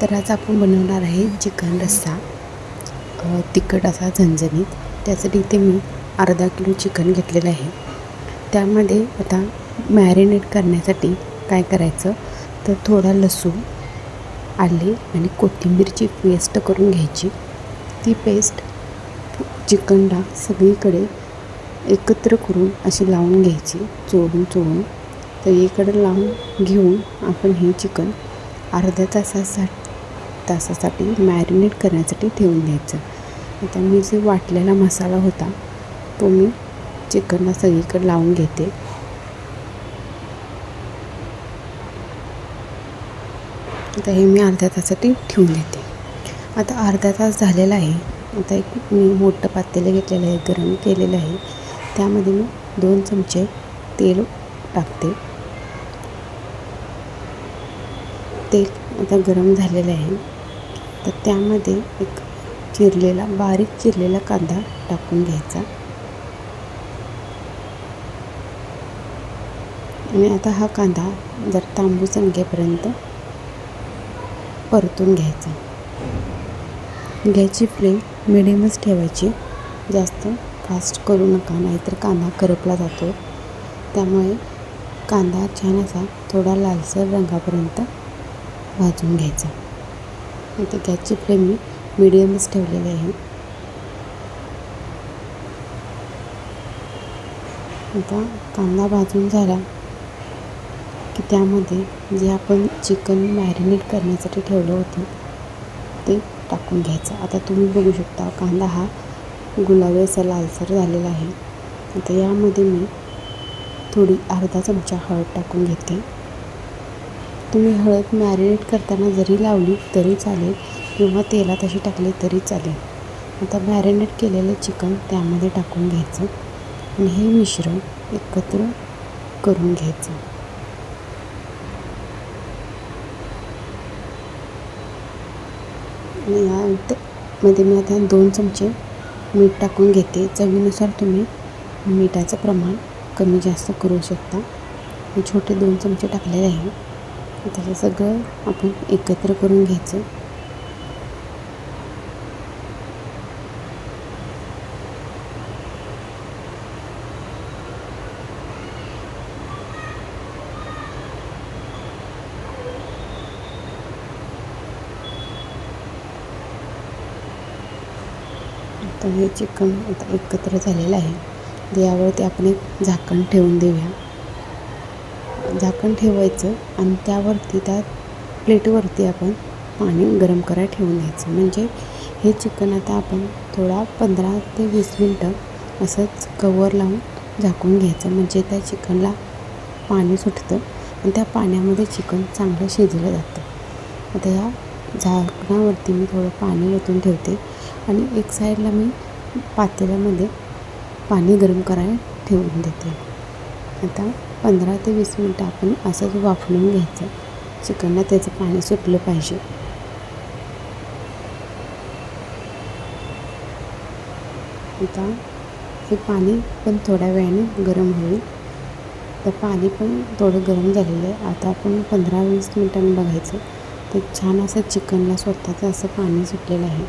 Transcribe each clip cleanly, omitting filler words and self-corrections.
तर आज आपण बनवणार आहे चिकन रस्सा, तिखट असा झणझणीत. त्यासाठी इथे मी अर्धा किलो चिकन घेतलेलं आहे. त्यामध्ये आता मॅरिनेट करण्यासाठी काय करायचं तर थोडा लसूण, आले आणि कोथिंबीरची पेस्ट करून घ्यायची. ती पेस्ट चिकनला सगळीकडे एकत्र करून अशी लावून घ्यायची, चोळून सगळीकडे लावून घेऊन आपण हे चिकन अर्ध्या तासासाठी मॅरिनेट करण्यासाठी ठेवून द्यायचं. आता मी जे वाटलेला मसाला होता तो मी चिकनला सगळीकडे लावून घेते. आता हे मी अर्ध्या तासासाठी ठेवून देते. आता अर्धा तास झालेला आहे. आता एक मी मोठं पातेलं घेतलेलं आहे, गरम केलेलं आहे. त्यामध्ये मी 2 चमचे तेल टाकते. तेल आता गरम झालेलं आहे. तर त्यामध्ये एक बारीक चिरलेला कांदा टाकून घ्यायचा आणि आता हा कांदा जर तांबूस रंगेपर्यंत परतून घ्यायचा. गॅसची फ्लेम मिडियमच ठेवायची, जास्त फास्ट करू नका, नाहीतर कांदा करपला जातो. त्यामुळे कांदा छान असा थोडा लालसर रंगापर्यंत भाजून घ्यायचा. आता गॅसची फ्लेम मी मिडियमच ठेवलेली आहे. आता कांदा भाजून झाला की त्यामध्ये जे आपण चिकन मॅरिनेट करण्यासाठी ठेवलं होतं ते टाकून घ्यायचं. आता तुम्ही बघू शकता कांदा हा गुलाबी असा लालसर झालेला आहे. आता यामध्ये मी थोडी अर्धा चमचा हळद टाकून घेते. तुम्ही हळद मॅरिनेट करताना जरी लावली तरी चालेल किंवा तेलात अशी टाकली तरी चालेल. आता मॅरिनेट केलेलं चिकन त्यामध्ये टाकून घ्यायचं आणि हे मिश्रण एकत्र करून घ्यायचं. आणि यामध्ये मी आता 2 चमचे मीठ टाकून घेते. चवीनुसार तुम्ही मिठाचं प्रमाण कमी जास्त करू शकता. मी छोटे 2 चमचे टाकलेले आहे. त्याचं सगळं आपण एकत्र करून घ्यायचं. तर हे चिकन आता एकत्र झालेलं आहे. यावरती आपण एक झाकण ठेवून देऊया. झाकण ठेवायचं आणि त्यावरती त्या प्लेटवरती आपण पाणी गरम करायला ठेवून द्यायचं. म्हणजे हे चिकन आता आपण थोडा 15 ते 20 मिनटं असंच कवर लावून झाकून घ्यायचं. म्हणजे त्या चिकनला पाणी सुटतं आणि त्या पाण्यामध्ये चिकन चांगलं शिजलं जातं. आता या झाकणावरती मी थोडं पाणी ओतून ठेवते आणि एक साईडला मी पातेल्यामध्ये पाणी गरम करायला ठेवून देते. आता 15 ते 20 मिनटं आपण असंच वाफवून घ्यायचं. चिकनला त्याचं पाणी सुटलं पाहिजे. आता हे पाणी पण थोड्या वेळाने गरम होईल. तर पाणी पण थोडं गरम झालेलं आहे. आता आपण 15-20 मिनटांनी बघायचं तर छान असं चिकनला स्वतःचं असं पाणी सुटलेलं आहे.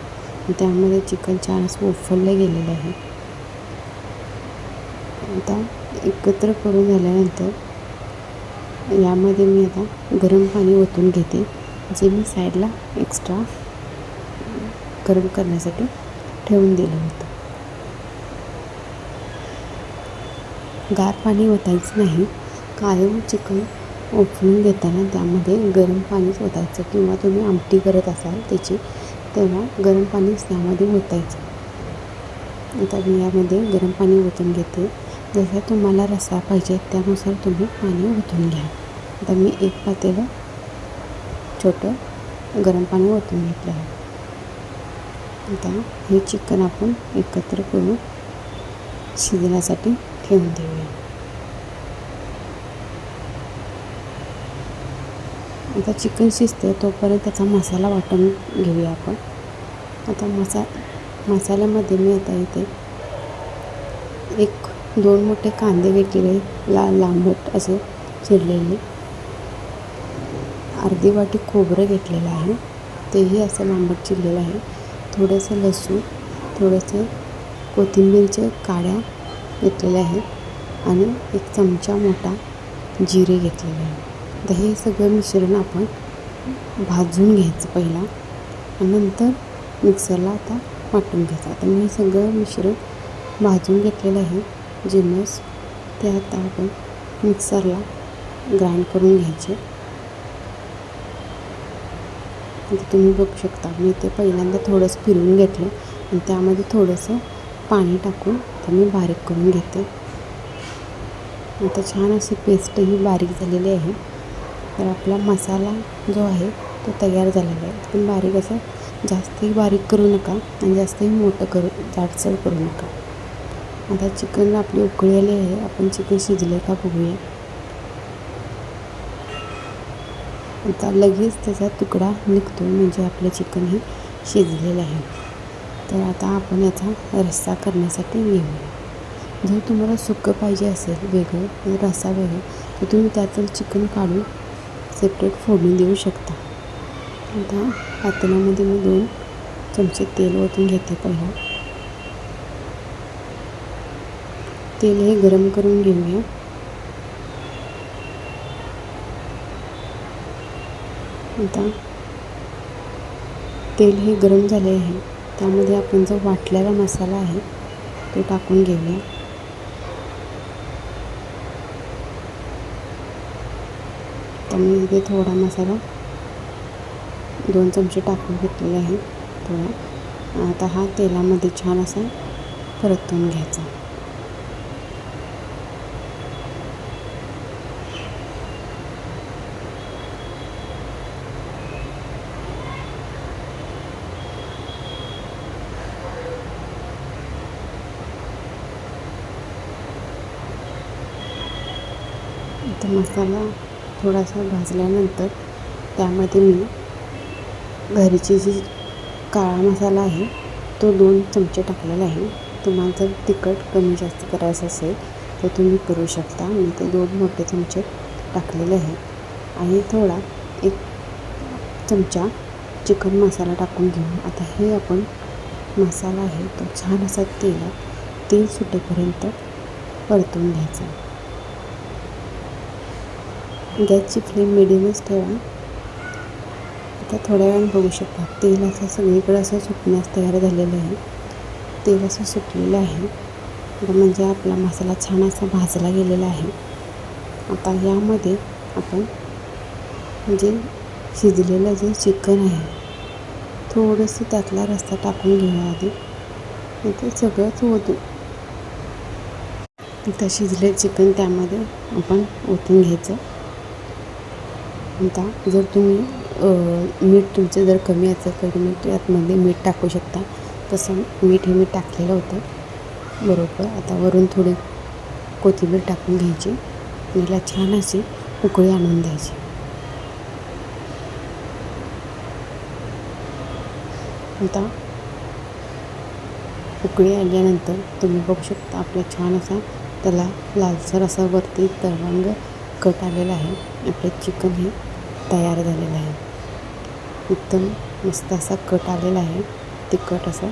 त्यामध्ये चिकन छान असं उफललं गेलेलं आहे. आता एकत्र करून झाल्यानंतर यामध्ये मी आता गरम पाणी ओतून घेते, जे मी साईडला एक्स्ट्रा गरम करण्यासाठी ठेवून दिलं होतं. गार पाणी ओतायचं नाही. कायम चिकन उफलून घेताना त्यामध्ये गरम पाणीच ओतायचं किंवा तुम्ही आमटी करत असाल त्याची तेव्हा गरम पाणीच त्यामध्ये ओतायचं. आता मी यामध्ये गरम पाणी ओतून घेते. जसं तुम्हाला रस्सा पाहिजे त्यानुसार तुम्ही पाणी ओतून घ्या. आता मी एक पातेलं छोटं गरम पाणी ओतून घेतलं आहे. आता हे चिकन आपण एकत्र करून शिजण्यासाठी ठेवून देऊया. आता चिकन शिजतं तोपर्यंत त्याचा मसाला वाटून घेऊया आपण. आता मसाल्यामध्ये मी आता इथे 1-2 मोठे कांदे घेतलेले लांबट असे चिरलेले, अर्धी वाटी खोबरं घेतलेलं आहे तेही असं लांबट चिरलेलं आहे. थोडंसं लसूण, थोडंसं कोथिंबीरच्या काड्या घेतलेल्या आहेत आणि एक चमचा मोठा जिरे घेतलेले आहे. तर हे सगळं मिश्रण आपण भाजून घ्यायचं पहिला आणि नंतर मिक्सरला आता वाटून घ्यायचं. आता मी हे सगळं मिश्रण भाजून घेतलेलं आहे जिन्नस, ते आता आपण मिक्सरला ग्राइंड करून घ्यायचे. आता तुम्ही बघू शकता मी ते पहिल्यांदा थोडंसं फिरवून घेतलं आणि त्यामध्ये थोडंसं पाणी टाकून ते मी बारीक करून घेते. आता छान अशी पेस्ट ही बारीक झालेली आहे. तर आपला मसाला जो आहे तो तयार झालेला आहे. पण बारीक असं जास्तही बारीक करू नका आणि जास्तही मोठं जाडसर करू नका. आता चिकनला आपली उकळी आली आहे. आपण चिकन शिजले का बघूया. आता लगेच त्याचा तुकडा निघतो म्हणजे आपलं चिकन हे शिजलेलं आहे. तर आता आपण याचा रस्सा करण्यासाठी घेऊया. जर तुम्हाला सुकं पाहिजे असेल वेगळं, रस्सा वेगळं, तर तुम्ही त्यातलं चिकन काढून सेपरेट फोडणी देऊ शकता. आता पातेल्यामध्ये मी 2 चमचे तेल ओतून घेते. पहिला तेल हे गरम करून घेऊया. आता तेल हे गरम झाले आहे. त्यामध्ये आपण जो वाटलेला मसाला आहे तो टाकून घेऊया. तर मी इथे थोडा मसाला 2 चमचे टाकून घेतलेला आहे थोडा. आता हा तेलामध्ये छान असा परतून घ्यायचा. आता मसाला थोडासा भाजल्यानंतर त्यामध्ये मी घरची जी काळा मसाला आहे तो 2 चमचे टाकलेला आहे. तुम्हाला जर तिखट कमी जास्त करायचं असेल तर तुम्ही करू शकता. मी ते 2 मोठे चमचे टाकलेले आहे आणि थोडा 1 चमचा चिकन मसाला टाकून घेऊन आता हे आपण मसाला आहे तो छान असा तेल सुटेपर्यंत परतून घ्यायचा. गॅसची फ्लेम मिडियमच ठेवा. आता थोड्या वेळाने बघू शकता तेल असं सगळीकडे असं सुटण्यास तयार झालेलं आहे. तेल असं सुटलेलं आहे म्हणजे आपला मसाला छान असा भाजला गेलेला आहे. आता यामध्ये आपण जे शिजलेलं जे चिकन आहे थोडंसं त्यातला रस्सा टाकून घेऊया आधी. ते सगळंच ओतून आता शिजले चिकन त्यामध्ये आपण ओतून घ्यायचं. आता जर तुम्ही मीठ तुमचं जर कमी असेल तर तुम्ही त्यातमध्ये मीठ टाकू शकता. तसं मीठ हे मी टाकलेलं होतं बरोबर. आता वरून थोडी कोथिंबीर टाकून घ्यायची आणि याला छान अशी उकळी आणून द्यायची. आता उकळी आल्यानंतर तुम्ही बघू शकता आपला छान असा त्याला लालसर असा वरती तवंग कट आलेला आहे. आपले चिकन हे तयार झालेलं आहे. एकदम मस्त असा कट आलेला आहे तिखट असा.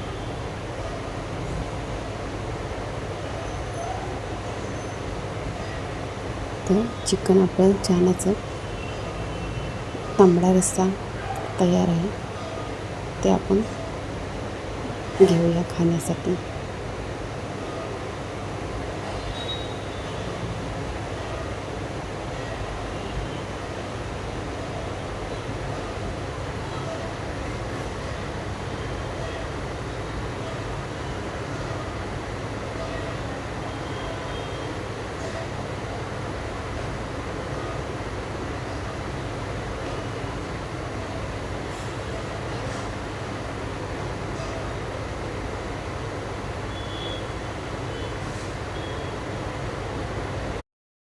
तर चिकन आपलं छान असं तांबडा रस्सा तयार आहे. ते आपण घेऊया खाण्यासाठी.